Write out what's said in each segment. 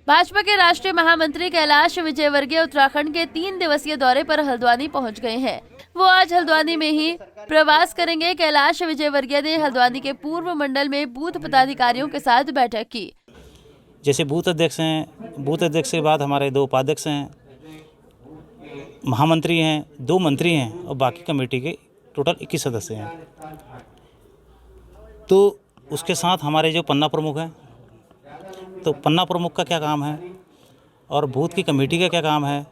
भाजपा के राष्ट्रीय महामंत्री कैलाश विजयवर्गीय उत्तराखंड के 3 दिवसीय दौरे पर हल्द्वानी पहुंच गए हैं। वो आज हल्द्वानी में ही प्रवास करेंगे। कैलाश विजयवर्गीय ने हल्द्वानी के पूर्व मंडल में बूथ पदाधिकारियों के साथ बैठक की। जैसे बूथ अध्यक्ष हैं, बूथ अध्यक्ष के बाद हमारे 2 उपाध्यक्ष हैं, महामंत्री हैं, 2 मंत्री हैं और बाकी कमेटी के टोटल 21 सदस्य हैं। तो उसके साथ हमारे जो पन्ना प्रमुख हैं, तो पन्ना प्रमुख का क्या काम है और बूथ की कमेटी का क्या काम है,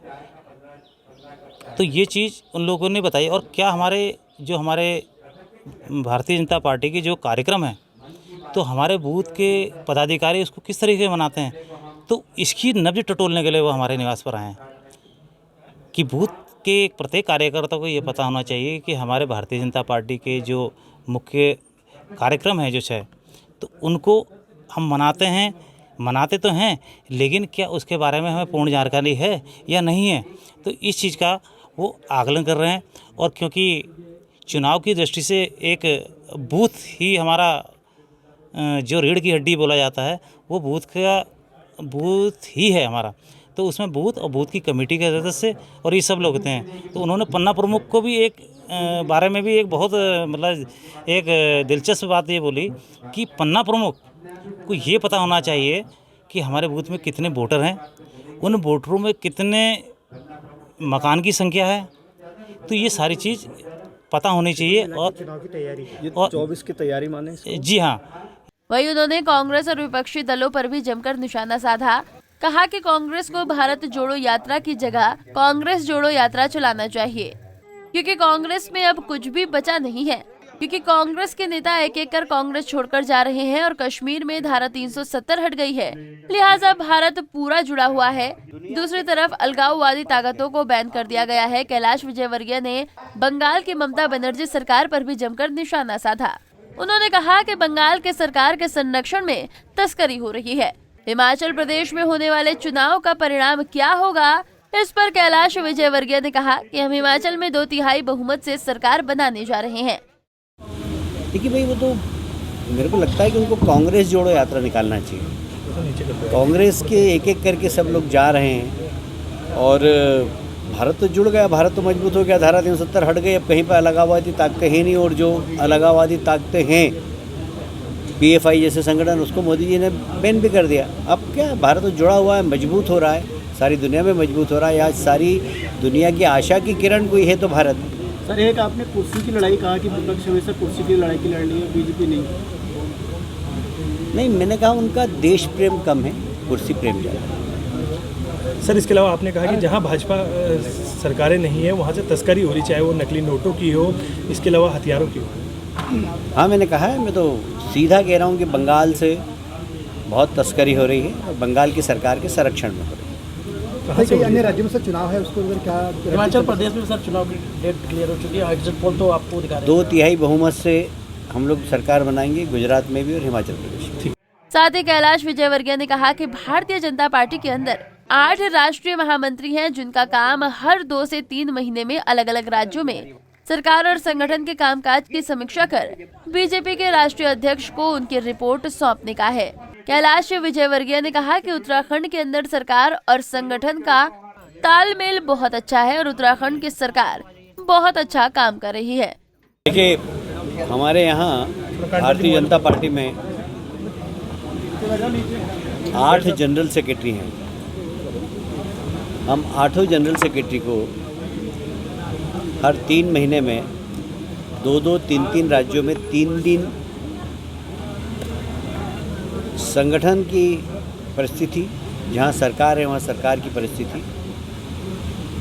तो ये चीज़ उन लोगों ने बताई। और क्या हमारे भारतीय जनता पार्टी के जो कार्यक्रम है, तो हमारे बूथ के पदाधिकारी उसको किस तरीके से मनाते हैं, तो इसकी नब्ज टटोलने के लिए वो हमारे निवास पर आए हैं कि बूथ के प्रत्येक कार्यकर्ता को ये पता होना चाहिए कि हमारे भारतीय जनता पार्टी के जो मुख्य कार्यक्रम है जो 6, तो उनको हम मनाते तो हैं, लेकिन क्या उसके बारे में हमें पूर्ण जानकारी है या नहीं है, तो इस चीज़ का वो आकलन कर रहे हैं। और क्योंकि चुनाव की दृष्टि से एक बूथ ही हमारा जो रीढ़ की हड्डी बोला जाता है, वो बूथ ही है हमारा, तो उसमें बूथ और बूथ की कमेटी के सदस्य और ये सब लोग होते हैं। तो उन्होंने पन्ना प्रमुख को भी एक बारे में भी एक बहुत मतलब एक दिलचस्प बात ये बोली कि पन्ना प्रमुख को ये पता होना चाहिए कि हमारे बूथ में कितने वोटर हैं, उन वोटरों में कितने मकान की संख्या है, तो ये सारी चीज़ पता होनी चाहिए। और चुनाव की तैयारी, ये और 24 की तैयारी माने इसको? जी हाँ। वहीं उन्होंने कांग्रेस और विपक्षी दलों पर भी जमकर निशाना साधा। कहा कि कांग्रेस को भारत जोड़ो यात्रा की जगह कांग्रेस जोड़ो यात्रा चलाना चाहिए, क्योंकि कांग्रेस में अब कुछ भी बचा नहीं है, क्योंकि कांग्रेस के नेता एक एक कर कांग्रेस छोड़कर जा रहे हैं और कश्मीर में धारा 370 हट गई है, लिहाजा भारत पूरा जुड़ा हुआ है। दूसरी तरफ अलगाववादी ताकतों को बैन कर दिया गया है। कैलाश विजयवर्गीय ने बंगाल की ममता बनर्जी सरकार पर भी जमकर निशाना साधा। उन्होंने कहा कि बंगाल के सरकार के संरक्षण में तस्करी हो रही है। हिमाचल प्रदेश में होने वाले चुनाव का परिणाम क्या होगा, इस पर कैलाश विजयवर्गीय ने कहा कि हम हिमाचल में 2/3 बहुमत से सरकार बनाने जा रहे हैं। देखिए भाई, वो तो मेरे को लगता है कि उनको कांग्रेस जोड़ो यात्रा निकालना चाहिए। कांग्रेस के एक एक करके सब लोग जा रहे हैं और भारत तो जुड़ गया, भारत तो मजबूत हो गया, धारा 370 हट गई, अब कहीं पर अलगाववादी ताकतें हैं नहीं। और जो अलगाववादी ताकतें हैं, PFI जैसे संगठन, उसको मोदी जी ने बैन भी कर दिया। अब क्या, भारत तो जुड़ा हुआ है, मजबूत हो रहा है, सारी दुनिया में मजबूत हो रहा है। आज सारी दुनिया की आशा की किरण कोई है तो भारत। सर, एक आपने कुर्सी की लड़ाई कहा कि विपक्ष हमेशा कुर्सी की लड़ाई लड़ रही है, बीजेपी नहीं, मैंने कहा उनका देश प्रेम कम है, कुर्सी प्रेम ज़्यादा। सर, इसके अलावा आपने कहा कि जहां भाजपा सरकारें नहीं है वहां से तस्करी हो रही, चाहे वो नकली नोटों की हो, इसके अलावा हथियारों की हो। हाँ, मैंने कहा है, मैं तो सीधा कह रहा हूँ कि बंगाल से बहुत तस्करी हो रही है और बंगाल की सरकार के संरक्षण में हो रही है। कई अन्य राज्यों में सर चुनाव है, उसको अगर क्या हिमाचल प्रदेश में सर चुनाव की डेट क्लियर हो चुकी है, एग्जिट पोल तो आपको दिखा रहे हैं। 2/3 बहुमत से हम लोग सरकार बनाएंगे, गुजरात में भी और हिमाचल प्रदेश में। साथ ही कैलाश विजयवर्गीय ने कहा कि भारतीय जनता पार्टी के अंदर 8 राष्ट्रीय महामंत्री हैं, जिनका काम हर 2 से 3 महीने में अलग अलग राज्यों में सरकार और संगठन के कामकाज की समीक्षा कर बीजेपी के राष्ट्रीय अध्यक्ष को उनकी रिपोर्ट सौंपने का है। कैलाश विजयवर्गीय ने कहा कि उत्तराखंड के अंदर सरकार और संगठन का तालमेल बहुत अच्छा है और उत्तराखंड की सरकार बहुत अच्छा काम कर रही है। देखिए, हमारे यहाँ भारतीय जनता पार्टी में 8 जनरल सेक्रेटरी हैं। हम 8 जनरल सेक्रेटरी को हर 3 महीने में 2-2, 3-3 राज्यों में 3 दिन संगठन की परिस्थिति, जहाँ सरकार है वहाँ सरकार की परिस्थिति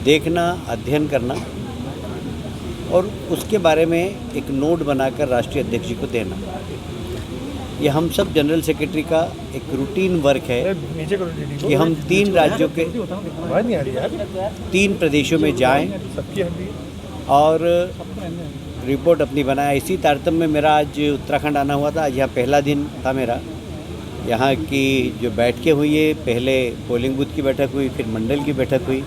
देखना, अध्ययन करना और उसके बारे में एक नोट बनाकर राष्ट्रीय अध्यक्ष जी को देना। ये हम सब जनरल सेक्रेटरी का एक रूटीन वर्क है कि हम 3 राज्यों के 3 प्रदेशों में जाएं और रिपोर्ट अपनी बनाएं। इसी तारतम्य में मेरा आज उत्तराखंड आना हुआ था। आज यहाँ पहला दिन था मेरा। यहाँ की जो बैठकें हुई है, पहले पोलिंग बूथ की बैठक हुई, फिर मंडल की बैठक हुई,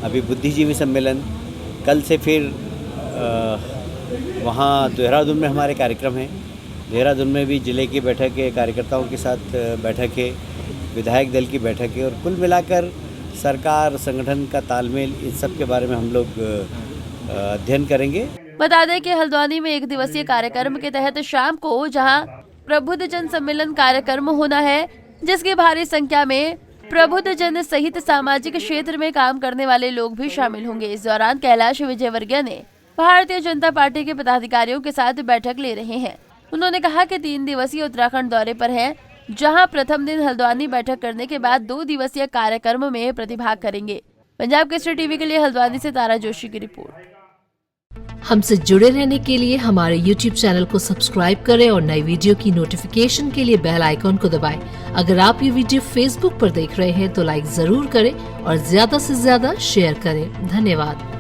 अभी बुद्धिजीवी सम्मेलन, कल से फिर वहाँ देहरादून में हमारे कार्यक्रम हैं। देहरादून में भी जिले की बैठक है, कार्यकर्ताओं के साथ बैठक है विधायक दल की बैठक है और कुल मिलाकर सरकार संगठन का तालमेल इन सब के बारे में हम लोग अध्ययन करेंगे। बता दें कि हल्द्वानी में एक दिवसीय कार्यक्रम के तहत शाम को जहां प्रबुद्ध जन सम्मेलन कार्यक्रम होना है, जिसकी भारी संख्या में प्रबुद्ध जन सहित सामाजिक क्षेत्र में काम करने वाले लोग भी शामिल होंगे। इस दौरान कैलाश विजयवर्गीय ने भारतीय जनता पार्टी के पदाधिकारियों के साथ बैठक ले रहे हैं। उन्होंने कहा कि 3 दिवसीय उत्तराखंड दौरे पर हैं, जहां प्रथम दिन हल्द्वानी बैठक करने के बाद 2 दिवसीय कार्यक्रम में प्रतिभाग करेंगे। पंजाब केसरी टीवी के लिए हल्द्वानी से तारा जोशी की रिपोर्ट। हमसे जुड़े रहने के लिए हमारे YouTube चैनल को सब्सक्राइब करें और नई वीडियो की नोटिफिकेशन के लिए बेल आइकॉन को दबाएं। अगर आप ये वीडियो Facebook पर देख रहे हैं तो लाइक जरूर करें और ज्यादा से ज्यादा शेयर करें। धन्यवाद।